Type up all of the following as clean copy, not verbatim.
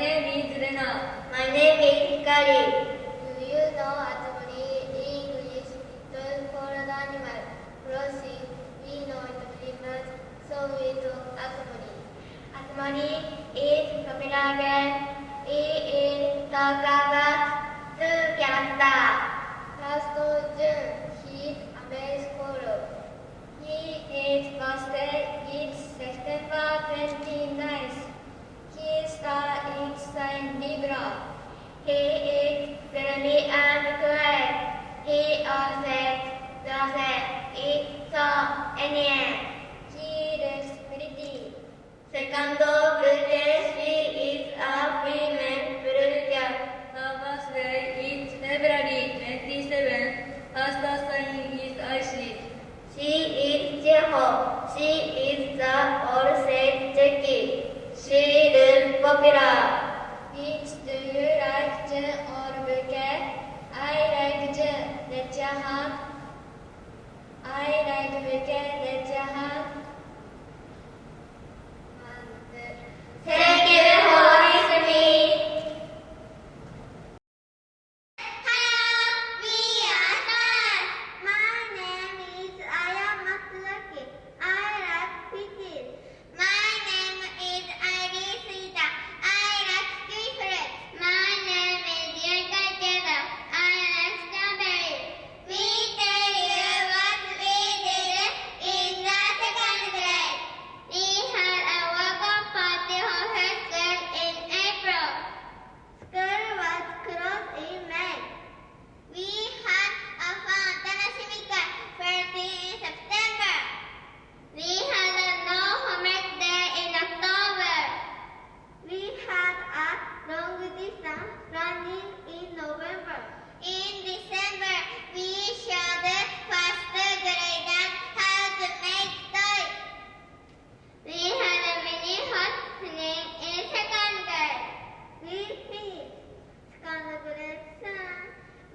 name is Rena. My name is Hikari. Do you know Atamori in English? It was for an animal. Crossing, we know it famous, so we talk Atamori. Atamori is popular game. It is talk about two characters. Last of June, he is a male squirrel. His birthday is September 29th. His star is Saint Libra. He is friendly and quiet. He always is so annoying. He looks pretty. Second birthday, she is a female blue cat. Her birthday is February 27th. Her star sign is Isis. She is cheerful. She is the all-said Jackie. She is popular. Which do you like, June or bouquet? I like June. Let your hand. I like bouquet. Let your hand. Thank you for listening. Hello, we are stars. My name is Aya Matsuaki. I like fishes. My name is Ivy Sita. I like squid. My name is Yuka Keda. I like strawberry. We tell you what we did in the second grade. We had a welcome party for first grade in April. School was closed in May. We had a fun Tanashimika party in September. We had a no homework day in October. We had a long distance running in November. In December, we showed first graders how to make toys. We had a mini happening in second grade. We finished second grade soon.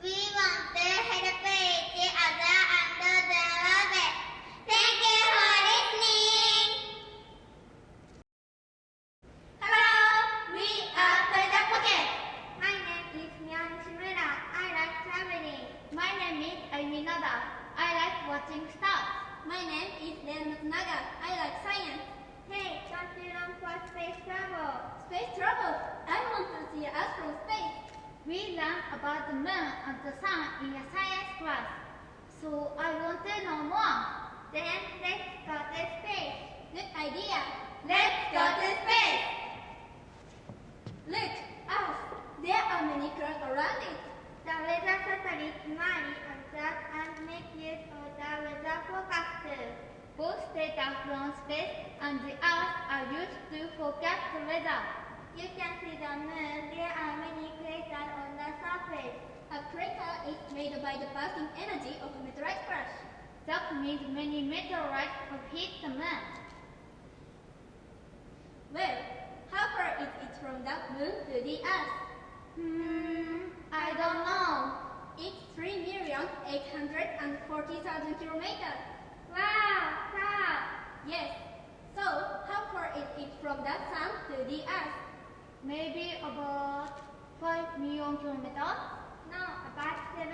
We want to help each other and do our best. Thank you for listening. Hello, we are Toyota Pocket. My name is Mian Shimura. I like traveling. My name is Aiminada. I like watching stars. My name is Ren Naga. I like science. Hey, don't you long for space travel? Space travel. I want to see us from space. We learn about the moon and the sun in a science class. So I want to know more. Then let's go to space. Good idea. Let's go to space. Look, us. There are many clouds around it. The weather satellite Mari observes and make use of the weather forecaster. Both data from space and the Earth are used to forecast the weather. You can see the moon. There are many craters on the surface. A crater is made by the passing energy of a meteorite crash. That means many meteorites have hit the moon. Well, how far is it from the moon to the Earth? I don't know. It's 3,840,000 kilometers. Wow, far. Yes. So, how far is it from the sun to the Earth? Maybe about 5 million kilometers. No, about 7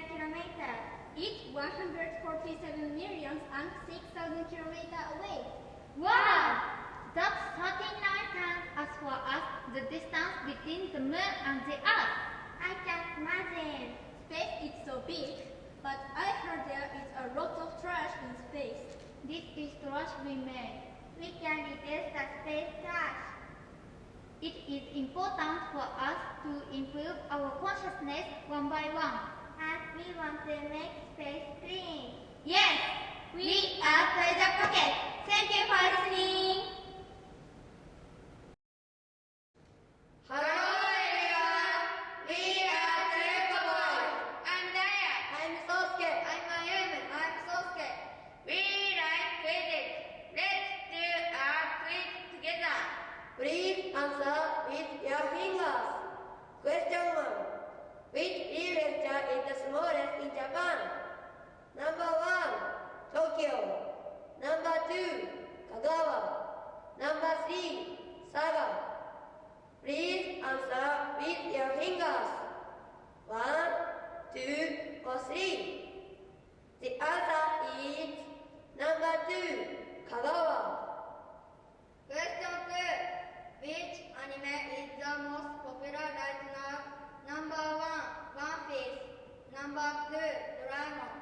kilometers. It's 147,006,000 kilometers away. Wow! That's 39 times as far as the distance between the moon and the Earth. I can't imagine. Space is so big, but I heard there is a lot of trash in space. This is trash we made. We can reduce the space trash. It is important for us to improve our consciousness one by one. And we want to make space clean. Yes, we are Treasure Pocket. Thank you for listening. Hello everyone, we are Toyota Boys. I'm Daya. I'm Sosuke. I'm Mayumi. I'm Sosuke. We like physics. Let's do a quiz together. Please answer with your fingers. Question 1. Which prefecture is the smallest in Japan? Number 1, Tokyo. Number 2, Kagawa. Number 3, Saga. Please answer. fingers. 1, 2, or 3. The answer is number 2, Kagawa. Question 2. Which anime is the most popular right now? Number 1, One Piece. Number 2, Doraemon.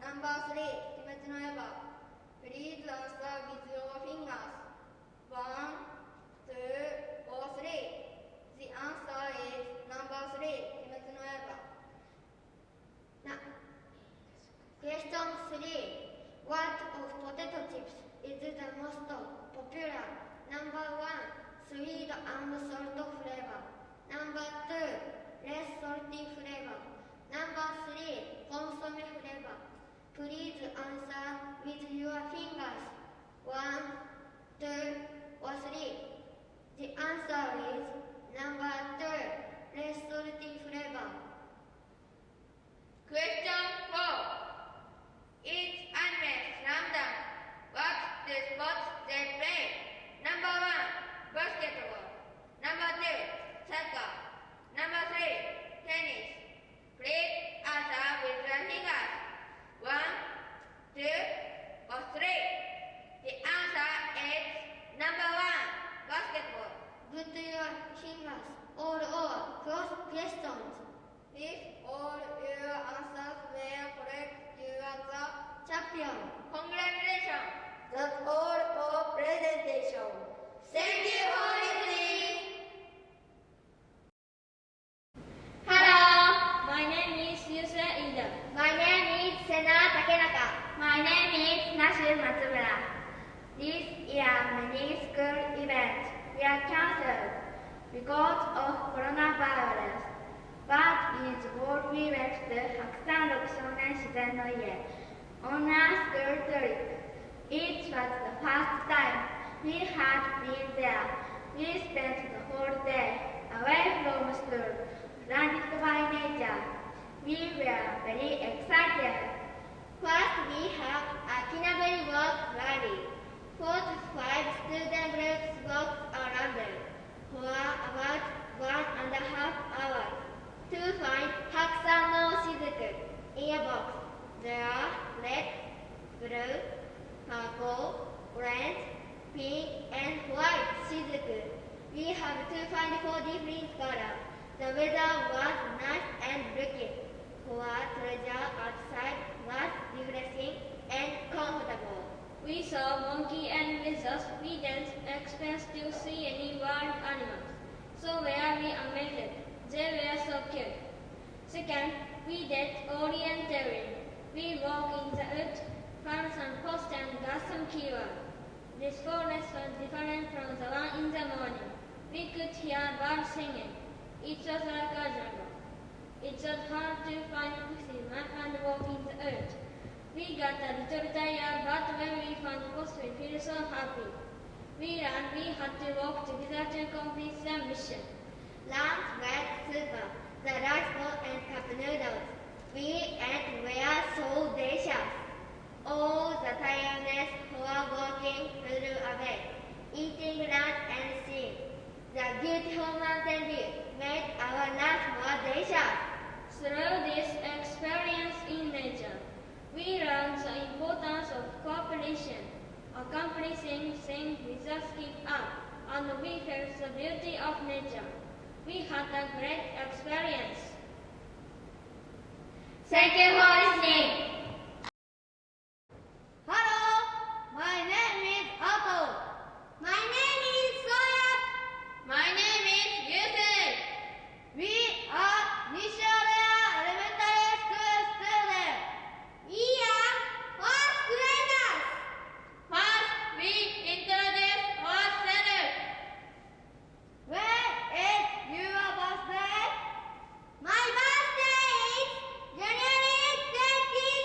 Number 3, Kimetsu no Yaiba. Please answer with your fingers. 1, 2, or 3. The answer is number 3, Kimetsu no Yaiba. Question 3. What of potato chips is the most popular? Number 1, sweet and salt flavor. Number 2, less salty flavor. Number 3, consomme flavor. Please answer with your fingers. 1, 2, or 3. The answer is number 2, less salty flavor. Question 4. Each anime Slam Dunk. What the sports they play? Number 1, basketball. Number 2, soccer. Number 3, tennis. Please answer with your fingers. 1, 2, or 3. The answer is number 1, basketball. Put your fingers all over cross questions. If all your answers were correct, you are the Champion. congratulations. That's all for presentation. Thank you for listening. Hello. My name is Yusra Ida. My name is Sena Takenaka. My name is Nashu Matsumura. This year many school events were cancelled because of coronavirus. But in Seoul we went to Hakusan Rokushonen Shizen no Ie on a school trip. It was the first time we had been there. We spent the whole day away from school, surrounded by nature. We were very excited. First we have a Kinabari walk rally. 4 to 5 student groups walked around for about 1.5 hours to find Hakusan no Shizuku in a box. There are red, blue, purple, orange, pink, and white Shizuku. We have to find 4 different colors. The weather was nice and looking for treasure outside was refreshing and comfortable. We saw monkey and lizards. We didn't expect to see any wild animals. So were we amazed. They were so cute. Second, we did orienteering. We walked in the woods, found some posts and got some keywords. This forest was different from the one in the morning. We could hear birds singing. It was like a jungle. It was hard to find Pixie map and walk in the woods. We got a little tired, but when we found posts, we feel so happy. We learned we had to work together to complete the mission. Lunch was super. The rice bowl and cup noodles we ate were so delicious. All the tiredness for walking flew away. Eating lunch and seeing the beautiful mountain view made our lunch more delicious. Through this experience in nature, we learned the importance of cooperation, accomplishing things with a skip up, and we felt the beauty of nature. We had a great experience. Thank you for listening. Hello, my name is Apple. My name is Soya. My name is Yusuf. We are Nishioraya Elementary School students. We are first graders. First, we introduce ourselves. When is your birthday? My birthday is January 27.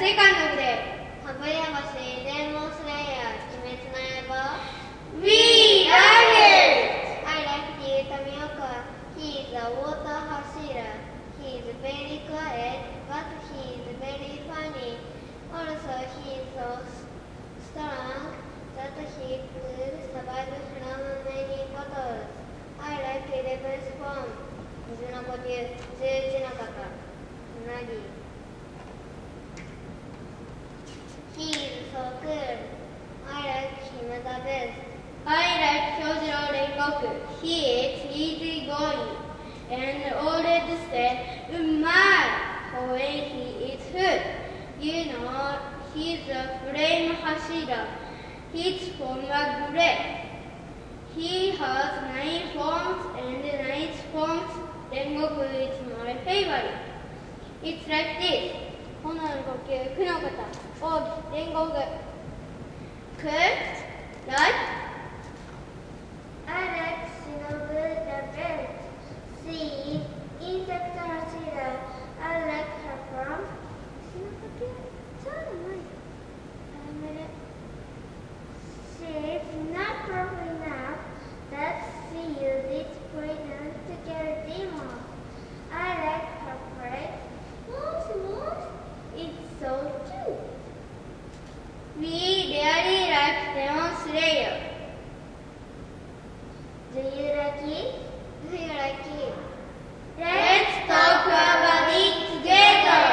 second grade. かぐや星デーモンスレイヤー鬼滅の刃 We love it! I like the Tamioka. He is a water hashira. He is very quiet, but he is very funny. Also, he is so strong that he could survive from many battles. I like Eleven's form. 水の呼吸、11の方、うなぎ。He is so cool. I like him the best. I like Kyojiro Rengoku. He is easygoing and already said, umai, when he eats food. You know, he's a flame hashira. His form are great. He has 9 forms and 9 forms. Rengoku is my favorite. It's like this. 炎の呼吸、苦の方、奥義、煉獄。Cool, right? I like Shinobu the best. She is insect hashira. I like her from Shinobu. She is not powerful enough that she uses poison to kill demons. I like her friend. Mosh, it's so cute. We really like Demon Slayer. Do you like it? Do you like it? Let's talk about it together.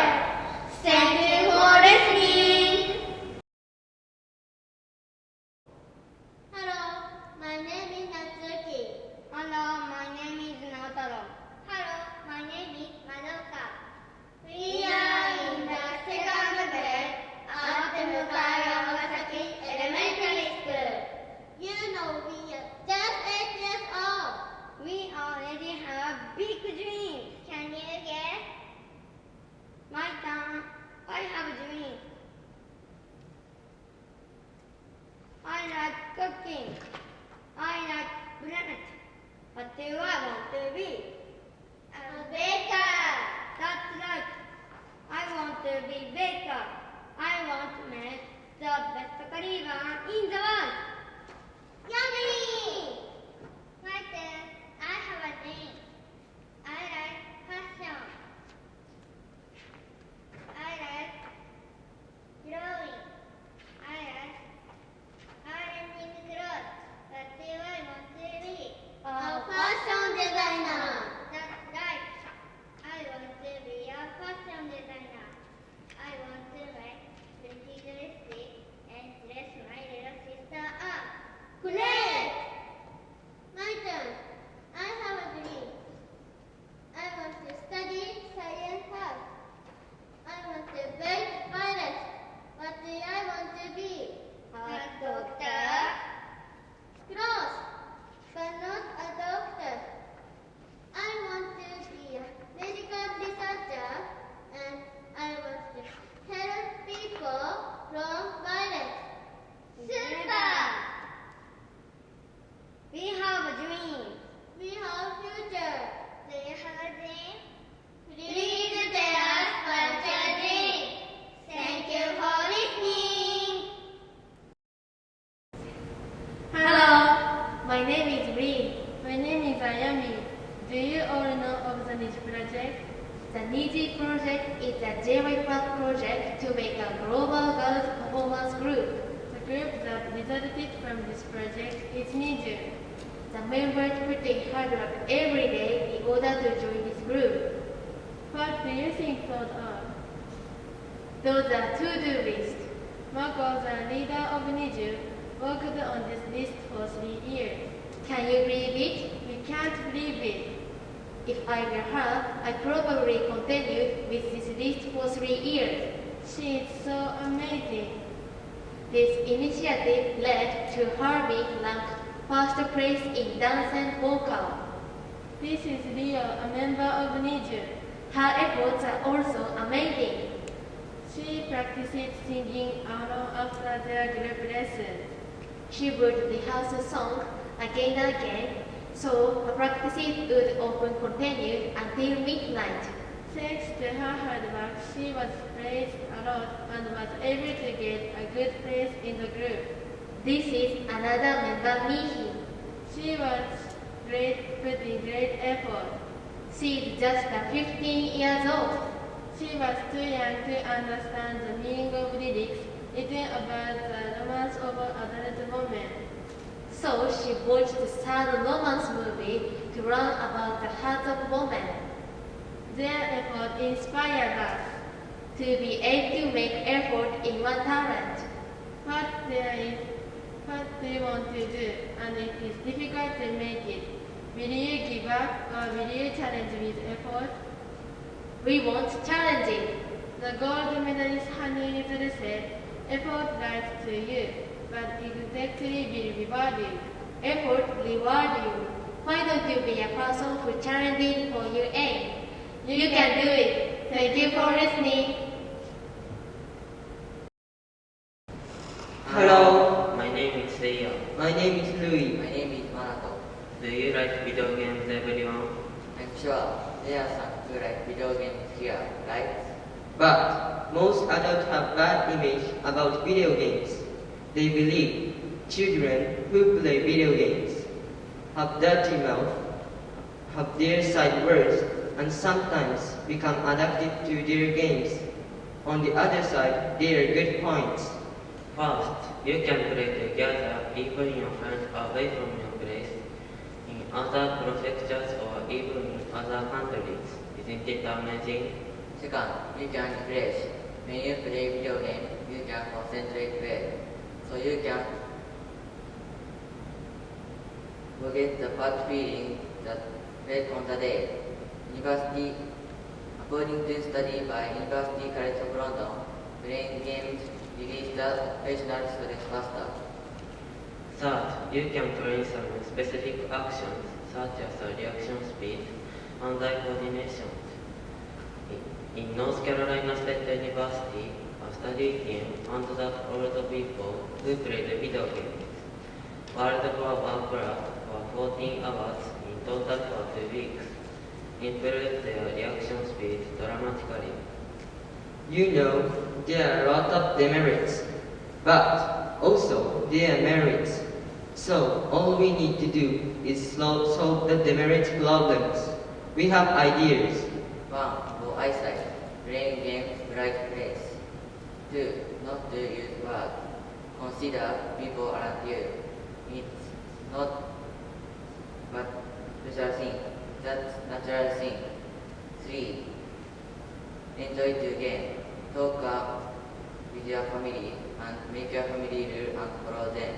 Thank you for listening. Hello, my name is Natsuki. Hello, my name is Naotaro. Hello, my name is Madoka. We are in the second grade at Mukai Yamasaki Elementary School. You know we are just 8 years old. We already have big dreams. Can you guess? My turn. I have dreams. I like cooking. I like planet. What do I want to be? A baker. That's right. I want to be baker. I want to make the best cleaver in the world. Yummy! My turn. I have a dream. I like fashion. I like drawing. I like ironing clothes. What do I want to be? A fashion designer. That's right. I want to be a fashion designer. I want to make pretty dresses and dress my little sister up. Great! My turn. I have a dream. I want to study science house. I want to build pilots. What do I want to be? A doctor. Close, but not a doctor. I want to be a medical researcher and I want to help people from violence. Super! We have a dream. We have future. Do you have a dream? Please tell us what's your dream. Thank you for listening. Hello, my name is Rin. My name is Ayami. Do you all know of the NIJI project? The NIJI project is a J-Pop project to make a global girls performance group. The group that resulted from this project is NIJU. The members put in hard work every day in order to join this group. What do you think those are? Those are to-do lists. Marco, the leader of NIJU, worked on this list for 3 years. Can you believe it? We can't believe it. If I were her, I'd probably continue with this list for 3 years. She is so amazing. This initiative led to her being ranked first place in dance and vocal. This is Rio, a member of NIJU. Her efforts are also amazing. She practices singing alone after their group lessons. She would rehearse a song again and again, so her practices would often continue until midnight. Thanks to her hard work, she was praised a lot and was able to get a good place in the group. This is another member, Mihi. She was put in great effort. She is just 15 years old. She was too young to understand the meaning of lyrics, even about the romance of adult women. So she watched the sad romance movie to learn about the heart of women. Their effort inspired us. To be able to make effort in one talent. What do you want to do, and it is difficult to make it. Will you give up or will you challenge with effort? We want challenging. The gold medalist Hani Rizuru said, effort lies to you, but exactly will reward you. Effort reward you. Why don't you be a person who challenging for your aim? You can do it. Thank you for listening. Hello. My name is Seiya. My name is Louis. My name is Manato. Do you like video games, everyone? I'm sure there are some who like video games here, right? But most adults have bad image about video games. They believe children who play video games have dirty mouth, have their side words, and sometimes become addicted to their games. On the other side, there are good points. First, you can play together even your friends away from your place, in other prefectures or even in other countries. Isn't it amazing? Second, you can refresh. When you play video game, you can concentrate well. So you can forget the bad feeling that felt on the day. University, according to study by University College of London, playing games release the occasional stress faster. Third, you can train some specific actions such as reaction speed and eye coordination. In North Carolina State University, a study team found that older people who played video games while the war craft for 14 hours in total for 2 weeks improved their reaction speed dramatically. You know, there are a lot of demerits, but also there are merits. So all we need to do is solve the demerit problems. We have ideas. 1. For eyesight. Playing games bright place. 2. Not to use words. Consider people around you. It's not but special thing. That's natural thing. 3. Enjoy the game. Talk with your family and make your family rule and follow them.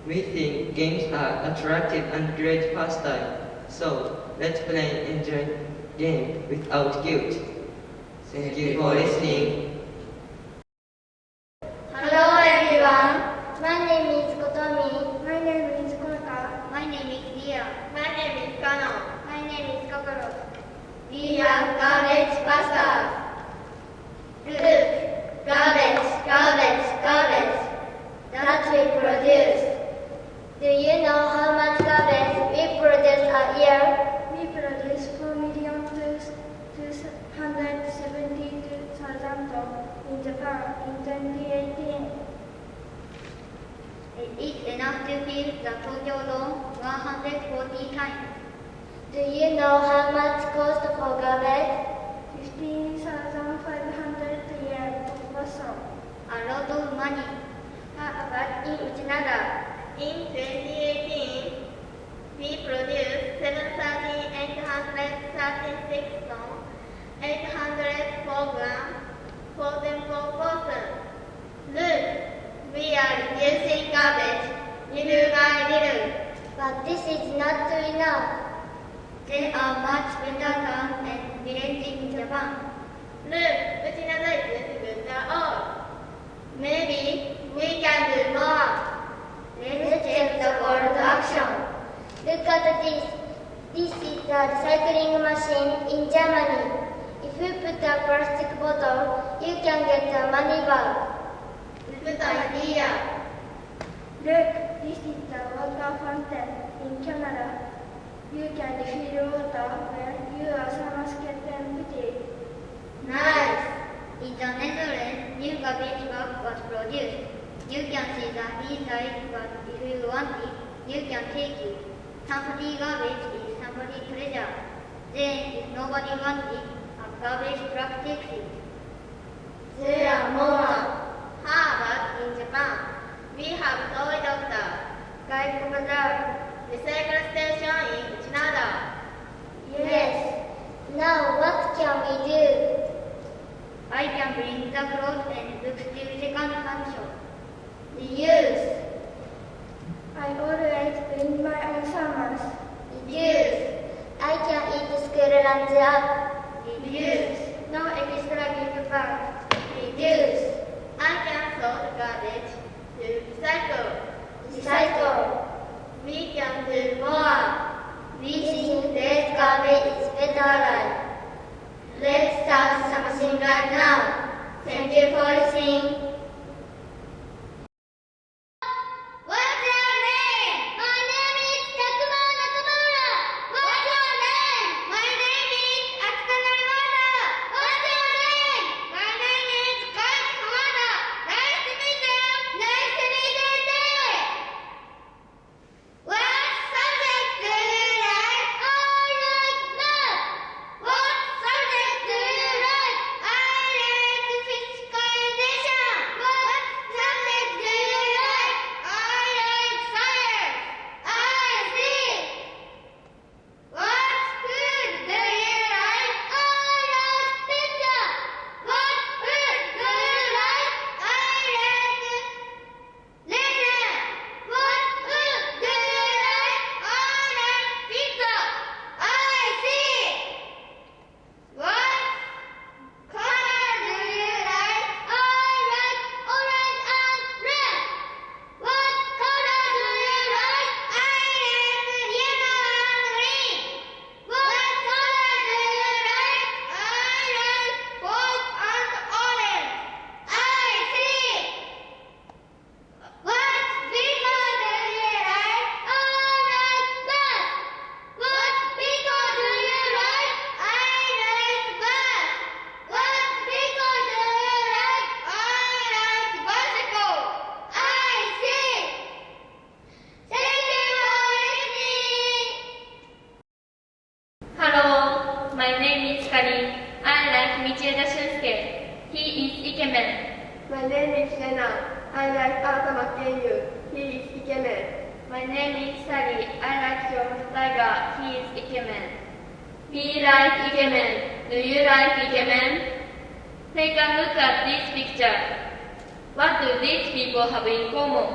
We think games are attractive and great pastime. So let's play and enjoy game without guilt. Thank you for listening. Hello everyone. My name is Kotomi. My name is Konaka. My name is Ria. My name is Kano. My name is Kokoro. We are garbage busters. Look, garbage, garbage, garbage that we produce. Do you know how much garbage we produce a year? We produce 4,272,000 tons in Japan in 2018. It is enough to fill the Tokyo Dome 140 times. Do you know how much cost for garbage? 15,500 yen per person. A lot of money. How about in Uchinada? In 2018, we produced 7,836 tons, 804 grams, for them per person. Look, we are reducing garbage little by little. But this is not enough. They are much better than village in Japan. Look, Uchinada is good at all. Maybe we can do more. Let's check the world action. Look at this. This is the recycling machine in Germany. If you put a plastic bottle, you can get the money back. Good idea. Look, this is the water fountain in Canada. You can refill water when you are summer skating You can see the B-side, but if you want it, you can take it. Somebody garbage is somebody treasure. Then if nobody wants it, a garbage truck takes it. There are more. How about in Japan? We have toy doctor, Guide Bazar. recycle station in Uchinada. Yes. Now what can we do? I can bring the clothes and books to second function. Reuse. I always bring my own summers. Reduce. I can eat school lunch up. Reduce. No extra gift bag. Reduce. I can sort garbage to recycle. Recycle. We can do more. We think less garbage is better life. Let's start something right now. Thank you for listening. What's your name? My name is Takuma Nakamura. What's your name? My name is Akana Iwata. What's your name? My name is Kai Hamada. Nice to meet you. Nice to meet you too. What subject do you like? I like math. What subject do you like? I like physical education. What subject do you like? I like science. I see. What food do you like? I like pizza. What food do you like? I like laser. What food do you like? I like pizza. I see. What color do you like? I like orange and red. What color do you like? I like yellow and green. What color do you like? I like white and orange. I see. What vehicle do you like? I like bus. What vehicle do you like? I like bus. What vehicle do you like? I like bicycle. I see. Thank you for listening. Hello, my name is Kari. I like Michieda Shunsuke. He is Ikemen. My name is Lena. I like Arthur Makenyu. He is Ikemen. My name is Sari. I like Kyoto Tiger. He is Ikemen. We like Ikemen. Do you like Ikemen? Take a look at this picture. What do these people have in common?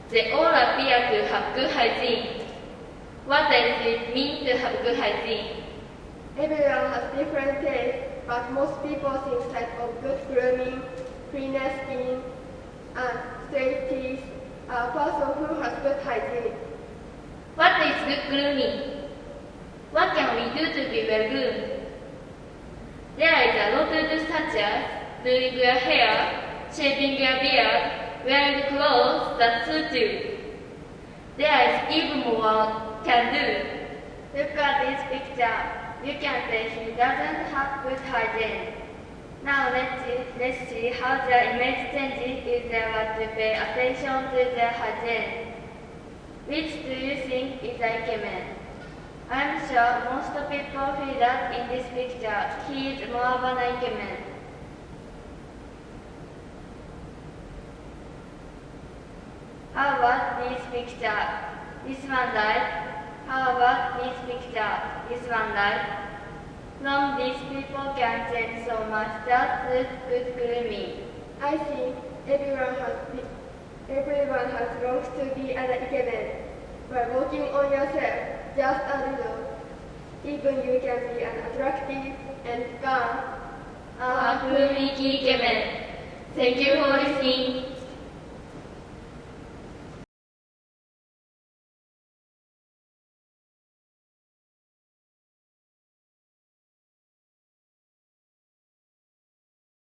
They all appear to have good hygiene. What does it mean to have good hygiene? Everyone has different tastes, but most people think that of good grooming, cleaner skin, and straight teeth are a person who has good hygiene. What is good grooming? What can we do to be well groomed? There is a lot to do, such as doing your hair, shaving your beard, wearing clothes that suit you. There is even more can do. Look at this picture. You can say he doesn't have good hygiene. Now let's see how their image changes if they were to pay attention to their hygiene. Which do you think is a Ikemen? I'm sure most people feel that in this picture he is more of an Ikemen. How about this picture? This one right? How about this picture? This one right? From these people can change so much. That's good grooming. I think everyone has longs to be an Ikemen. By working on yourself just a little, even you can be an attractive and calm. Our grooming Ikemen. Thank you for listening.